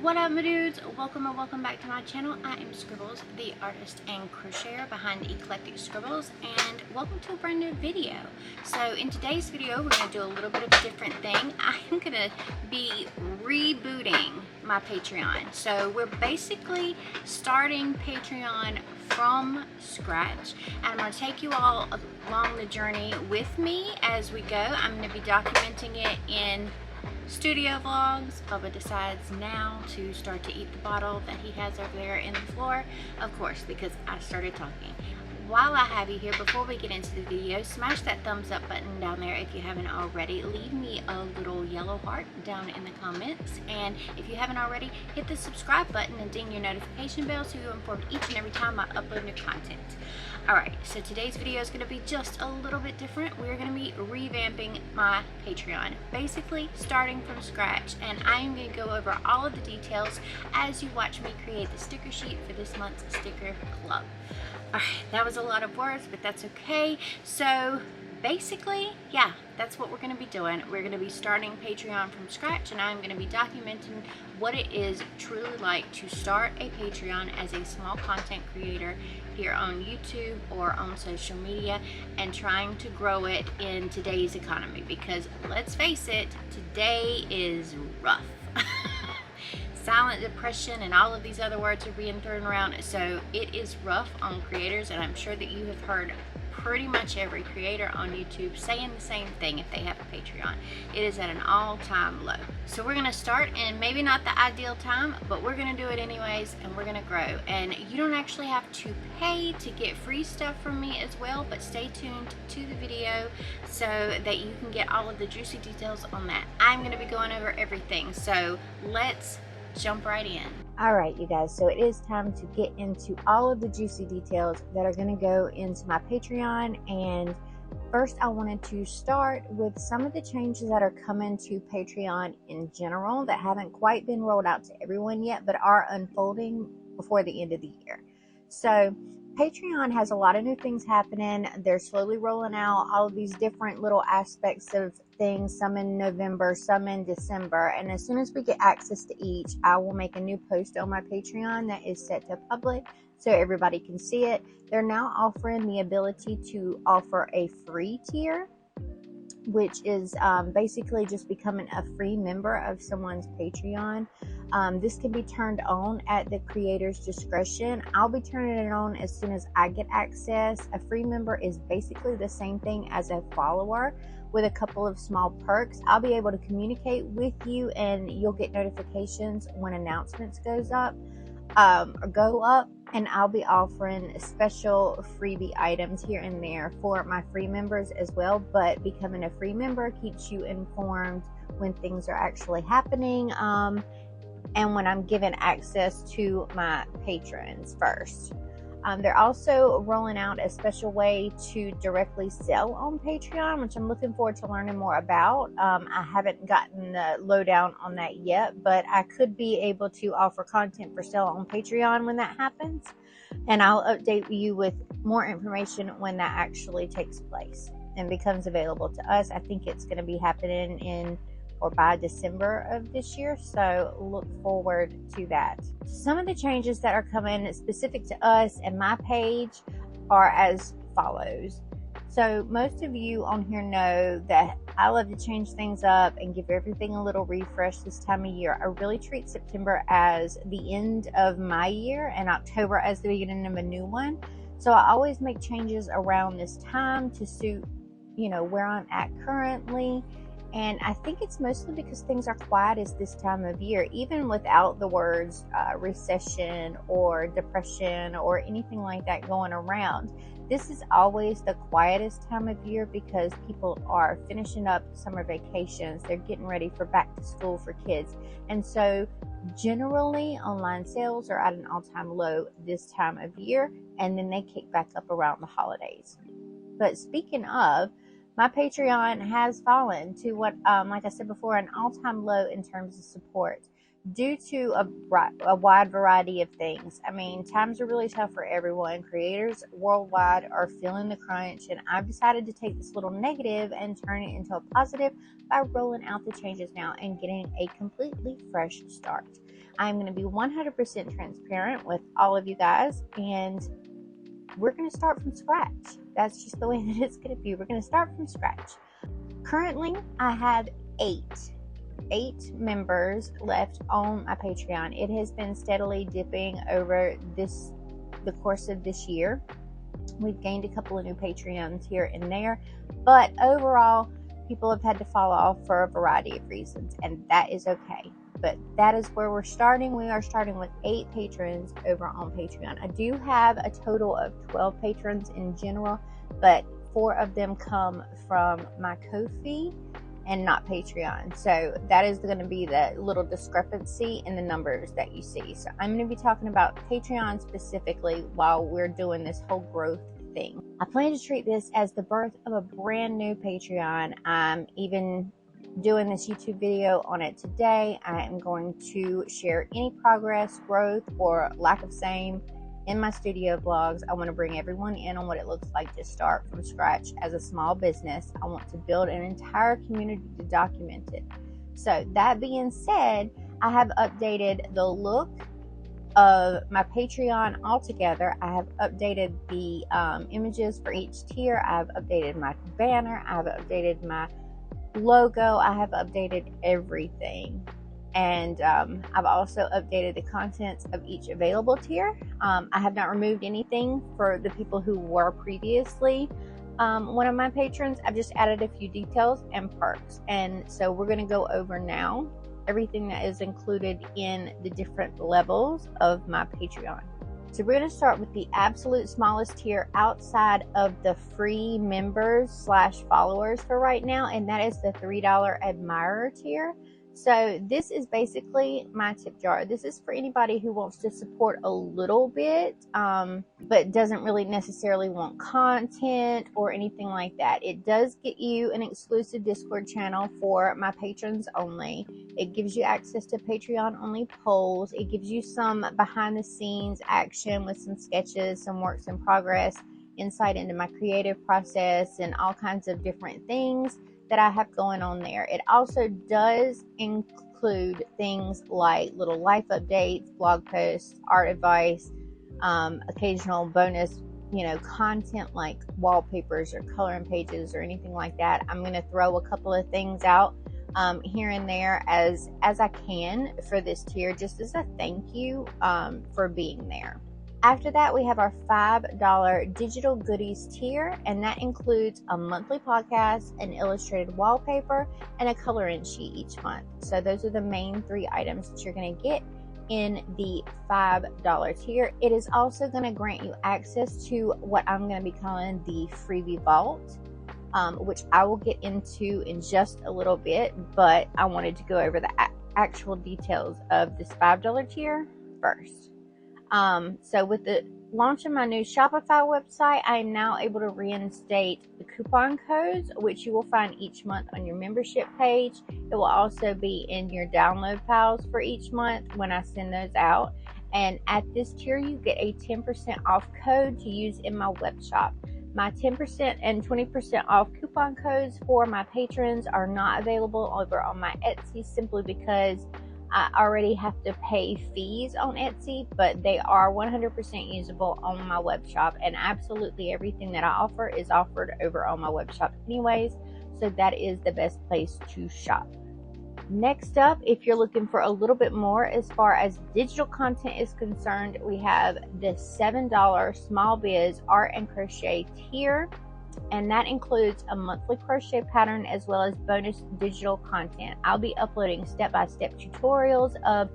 What up, my dudes? Welcome or welcome back to my channel. I am Scribbles, the artist and crocheter behind Eclectic Scribbles, and welcome to a brand new video. So in today's video, we're going to do a little bit of a different thing. I am going to be rebooting my Patreon. So we're basically starting Patreon from scratch, and I'm going to take you all along the journey with me as we go. I'm going to be documenting it in studio vlogs. Bubba decides now to start to eat the bottle that he has over there in the floor, of course, because I started talking. While I have you here, before we get into the video, smash that thumbs up button down there if you haven't already. Leave me a little yellow heart down in the comments, and if you haven't already, hit the subscribe button and ding your notification bell so you're informed each and every time I upload new content. Alright, so today's video is going to be just a little bit different. We're going to be revamping my Patreon, basically starting from scratch, and I am going to go over all of the details as you watch me create the sticker sheet for this month's sticker club. Alright, that was a lot of words, but that's okay. So basically, yeah, that's what we're going to be doing. We're going to be starting Patreon from scratch, and I'm going to be documenting what it is truly like to start a Patreon as a small content creator here on YouTube or on social media, and trying to grow it in today's economy, because let's face it, today is rough. Silent depression and all of these other words are being thrown around, so it is rough on creators, and I'm sure that you have heard pretty much every creator on YouTube saying the same thing if they have a Patreon. It is at an all-time low. So we're going to start in maybe not the ideal time, but we're going to do it anyways, and we're going to grow. And you don't actually have to pay to get free stuff from me as well, but stay tuned to the video so that you can get all of the juicy details on that. I'm going to be going over everything, so let's jump right in. Alright, you guys, so it is time to get into all of the juicy details that are going to go into my Patreon. And first, I wanted to start with some of the changes that are coming to Patreon in general that haven't quite been rolled out to everyone yet, but are unfolding before the end of the year. So Patreon has a lot of new things happening. They're slowly rolling out all of these different little aspects of things, some in November, some in December. And as soon as we get access to each, I will make a new post on my Patreon that is set to public so everybody can see it. They're now offering the ability to offer a free tier, which is basically just becoming a free member of someone's Patreon. This can be turned on at the creator's discretion. I'll be turning it on as soon as I get access. A free member is basically the same thing as a follower, with a couple of small perks. I'll be able to communicate with you, and you'll get notifications when announcements go up, and I'll be offering special freebie items here and there for my free members as well. But becoming a free member keeps you informed when things are actually happening, and when I'm given access to my patrons first. They're also rolling out a special way to directly sell on Patreon, which I'm looking forward to learning more about. I haven't gotten the lowdown on that yet, but I could be able to offer content for sale on Patreon when that happens, and I'll update you with more information when that actually takes place and becomes available to us. I think it's going to be happening in or by December of this year, so look forward to that. Some of the changes that are coming specific to us and my page are as follows. So most of you on here know that I love to change things up and give everything a little refresh this time of year. I really treat September as the end of my year and October as the beginning of a new one. So I always make changes around this time to suit, where I'm at currently. And I think it's mostly because things are quiet at this time of year, even without the words recession or depression or anything like that going around. This is always the quietest time of year because people are finishing up summer vacations. They're getting ready for back to school for kids. And so generally online sales are at an all-time low this time of year, and then they kick back up around the holidays. But speaking of, my Patreon has fallen to what, like I said before, an all-time low in terms of support. due to a wide variety of things. I mean, times are really tough for everyone. Creators worldwide are feeling the crunch, and I've decided to take this little negative and turn it into a positive by rolling out the changes now and getting a completely fresh start. I'm going to be 100% transparent with all of you guys, and we're going to start from scratch. That's just the way that it's going to be. We're going to start from scratch. Currently, I have eight members left on my Patreon. It has been steadily dipping over the course of this year. We've gained a couple of new Patreons here and there, but overall, people have had to fall off for a variety of reasons, and that is okay. But that is where we're starting. We are starting with 8 patrons over on Patreon. I do have a total of 12 patrons in general, but 4 of them come from my Ko-fi and not Patreon. So that is going to be the little discrepancy in the numbers that you see. So I'm going to be talking about Patreon specifically while we're doing this whole growth thing. I plan to treat this as the birth of a brand new Patreon. I'm even doing this YouTube video on it today. I am going to share any progress, growth, or lack of same in my studio vlogs. I want to bring everyone in on what it looks like to start from scratch as a small business. I want to build an entire community to document it. So that being said, I have updated the look of my Patreon altogether. I have updated the images for each tier. I have updated my banner. I have updated my logo. I have updated everything, and I've also updated the contents of each available tier. I have not removed anything for the people who were previously one of my patrons. I've just added a few details and perks, and so we're going to go over now everything that is included in the different levels of my Patreon. So we're going to start with the absolute smallest tier outside of the free members / followers for right now, and that is the $3 admirer tier. So this is basically my tip jar. This is for anybody who wants to support a little bit, but doesn't really necessarily want content or anything like that. It does get you an exclusive Discord channel for my patrons only. It gives you access to Patreon only polls. It gives you some behind the scenes action with some sketches, some works in progress, insight into my creative process, and all kinds of different things that I have going on there. It also does include things like little life updates, blog posts, art advice, occasional bonus, content like wallpapers or coloring pages or anything like that. I'm going to throw a couple of things out here and there as I can for this tier, just as a thank you for being there. After that, we have our $5 digital goodies tier, and that includes a monthly podcast, an illustrated wallpaper, and a coloring sheet each month. So those are the main 3 items that you're going to get in the $5 tier. It is also going to grant you access to what I'm going to be calling the freebie vault, which I will get into in just a little bit, but I wanted to go over the actual details of this $5 tier first. So with the launch of my new Shopify website, I am now able to reinstate the coupon codes, which you will find each month on your membership page. It will also be in your download files for each month when I send those out. And at this tier, you get a 10% off code to use in my web shop. My 10% and 20% off coupon codes for my patrons are not available over on my Etsy, simply because I already have to pay fees on Etsy, but they are 100% usable on my web shop, and absolutely everything that I offer is offered over on my web shop anyways, so that is the best place to shop. Next up, if you're looking for a little bit more as far as digital content is concerned, we have the $7 small biz art and crochet tier. And that includes a monthly crochet pattern as well as bonus digital content. I'll be uploading step-by-step tutorials of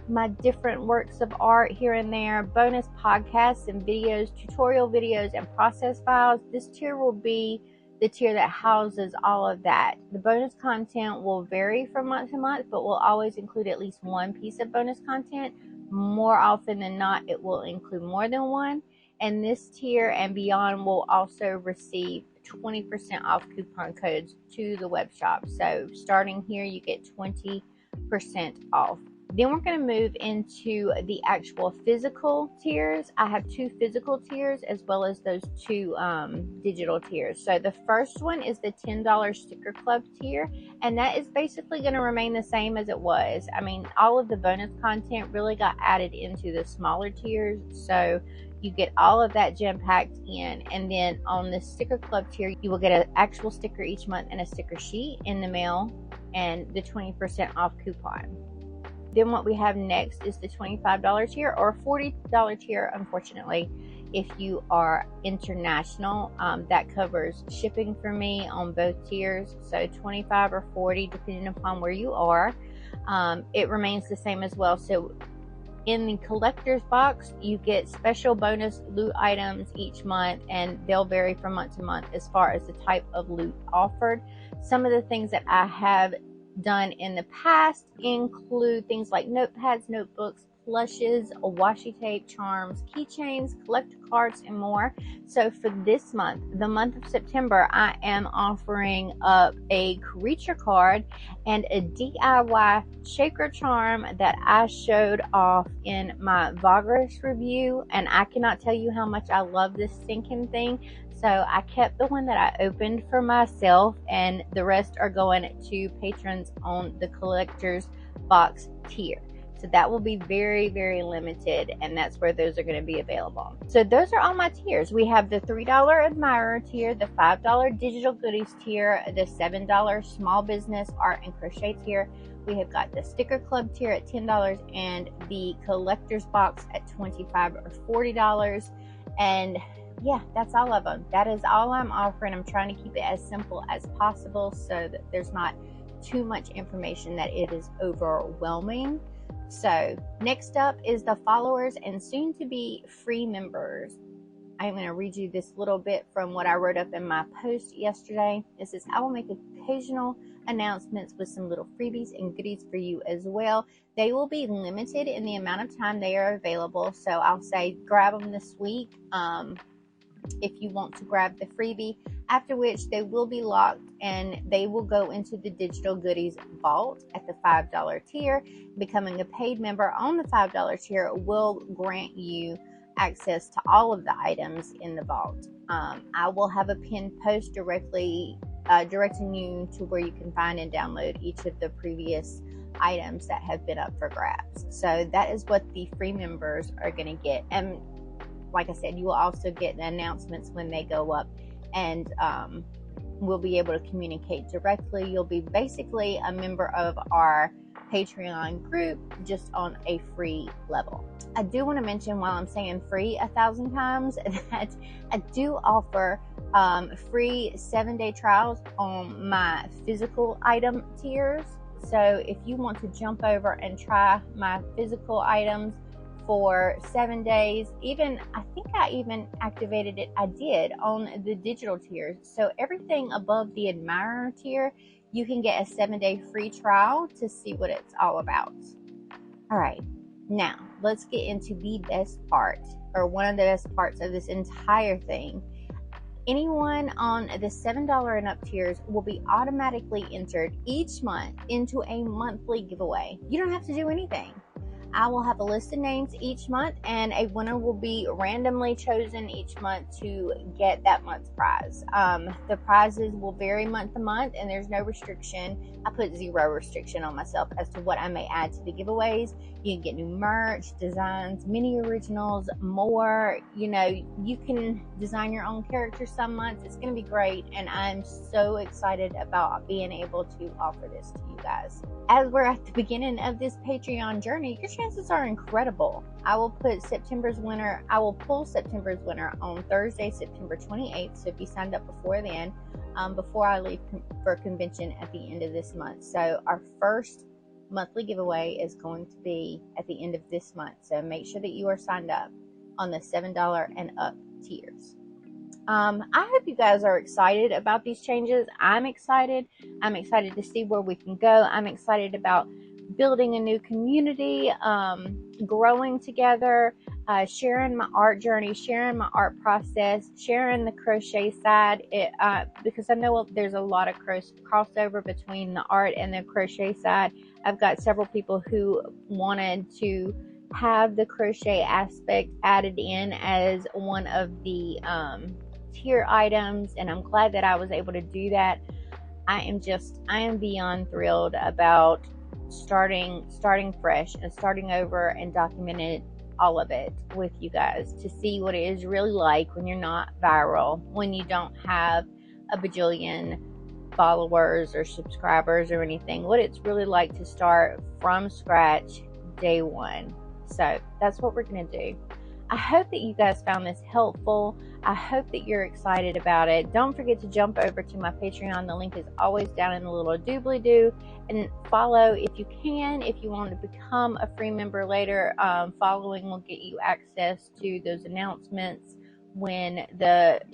my different works of art here and there, bonus podcasts and videos, tutorial videos, and process files. This tier will be the tier that houses all of that. The bonus content will vary from month to month, but will always include at least one piece of bonus content. More often than not, it will include more than one. And this tier and beyond will also receive 20% off coupon codes to the web shop. So starting here, you get 20% off Then we're going to move into the actual physical tiers. I have 2 physical tiers as well as those 2 digital tiers. So the first one is the $10 Sticker Club tier, and that is basically going to remain the same as it was. I mean, all of the bonus content really got added into the smaller tiers, so you get all of that jam packed in. And then on the Sticker Club tier, you will get an actual sticker each month and a sticker sheet in the mail and the 20% off coupon. Then what we have next is the $25 tier or $40 tier, unfortunately, if you are international. That covers shipping for me on both tiers, so 25 or 40 depending upon where you are. It remains the same as well. So in the collector's box, you get special bonus loot items each month, and they'll vary from month to month as far as the type of loot offered. Some of the things that I have done in the past include things like notepads, notebooks, plushes, washi tape, charms, keychains, collector cards, and more. So for this month, the month of September, I am offering up a creature card and a DIY shaker charm that I showed off in my Vagras review, and I cannot tell you how much I love this stinking thing. So I kept the one that I opened for myself, and the rest are going to patrons on the collector's box tier. So that will be very, very limited, and that's where those are going to be available. So those are all my tiers. We have the $3 Admirer tier, the $5 Digital Goodies tier, the $7 Small Business Art and Crochet tier. We have got the Sticker Club tier at $10 and the Collector's Box at $25 or $40. And yeah, that's all of them. That is all I'm offering. I'm trying to keep it as simple as possible so that there's not too much information that it is overwhelming. So next up is the followers and soon to be free members. I'm going to read you this little bit from what I wrote up in my post yesterday. It says, I will make occasional announcements with some little freebies and goodies for you as well. They will be limited in the amount of time they are available. So I'll say grab them this week if you want to grab the freebie, after which they will be locked and they will go into the Digital Goodies vault at the $5 tier. Becoming a paid member on the $5 tier will grant you access to all of the items in the vault. I will have a pinned post directly directing you to where you can find and download each of the previous items that have been up for grabs. So that is what the free members are going to get. And like I said, you will also get the announcements when they go up, and we'll be able to communicate directly. You'll be basically a member of our Patreon group, just on a free level. I do want to mention, while I'm saying free 1,000 times, that I do offer free 7-day trials on my physical item tiers. So if you want to jump over and try my physical items for 7 days, I think I even activated it. I did on the digital tiers. So everything above the Admirer tier, you can get a 7-day free trial to see what it's all about. All right, now let's get into the best part, or one of the best parts of this entire thing. Anyone on the $7 and up tiers will be automatically entered each month into a monthly giveaway. You don't have to do anything. I will have a list of names each month, and a winner will be randomly chosen each month to get that month's prize. The prizes will vary month to month, and there's no restriction. I put 0 restriction on myself as to what I may add to the giveaways. You can get new merch, designs, mini originals, more. You know, you can design your own character some months. It's going to be great, and I'm so excited about being able to offer this to you guys. As we're at the beginning of this Patreon journey, your chances are incredible. I will pull September's winner on Thursday, September 28th. So if you signed up before then, before I leave for convention at the end of this month. So our first monthly giveaway is going to be at the end of this month. So make sure that you are signed up on the $7 and up tiers. I hope you guys are excited about these changes. I'm excited. I'm excited to see where we can go. I'm excited about building a new community, growing together. sharing my art journey, sharing my art process, sharing the crochet side, because I know there's a lot of crossover between the art and the crochet side. I've got several people who wanted to have the crochet aspect added in as one of the tier items, and I'm glad that I was able to do that. I am beyond thrilled about starting fresh and starting over and documenting all of it with you guys to see what it is really like when you're not viral, when you don't have a bajillion followers or subscribers or anything, what it's really like to start from scratch day one. So that's what we're going to do. I hope that you guys found this helpful. I hope that you're excited about it. Don't forget to jump over to my Patreon. The link is always down in the little doobly-doo. And follow if you can. If you want to become a free member later, following will get you access to those announcements when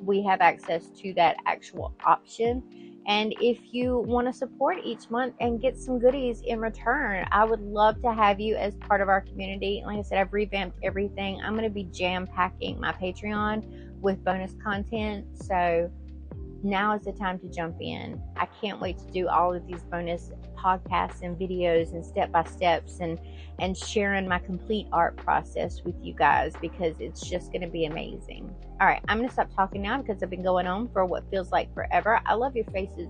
we have access to that actual option. And if you want to support each month and get some goodies in return, I would love to have you as part of our community. Like I said, I've revamped everything. I'm going to be jam-packing my Patreon with bonus content. So now is the time to jump in. I can't wait to do all of these bonus podcasts and videos and step-by-steps and sharing my complete art process with you guys, because it's just going to be amazing. All right, I'm going to stop talking now because I've been going on for what feels like forever. I love your faces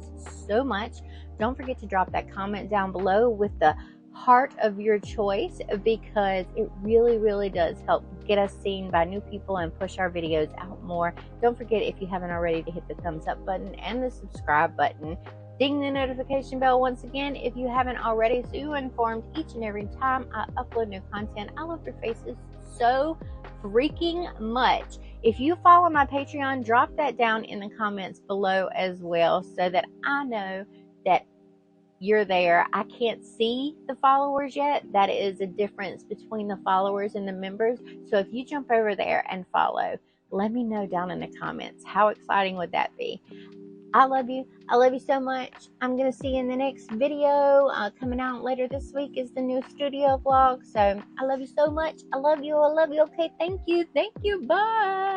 so much. Don't forget to drop that comment down below with the heart of your choice, because it really, really does help get us seen by new people and push our videos out more. Don't forget, if you haven't already, to hit the thumbs up button and the subscribe button. Ding the notification bell once again if you haven't already, so you're informed each and every time I upload new content. I love your faces so freaking much. If you follow my Patreon, drop that down in the comments below as well, so that I know that you're there. I can't see the followers yet. That is a difference between the followers and the members. So if you jump over there and follow, let me know down in the comments. How exciting would that be? I love you. I love you so much. I'm going to see you in the next video. Coming out later this week is the new studio vlog. So I love you so much. I love you. I love you. Okay, thank you. Thank you. Bye.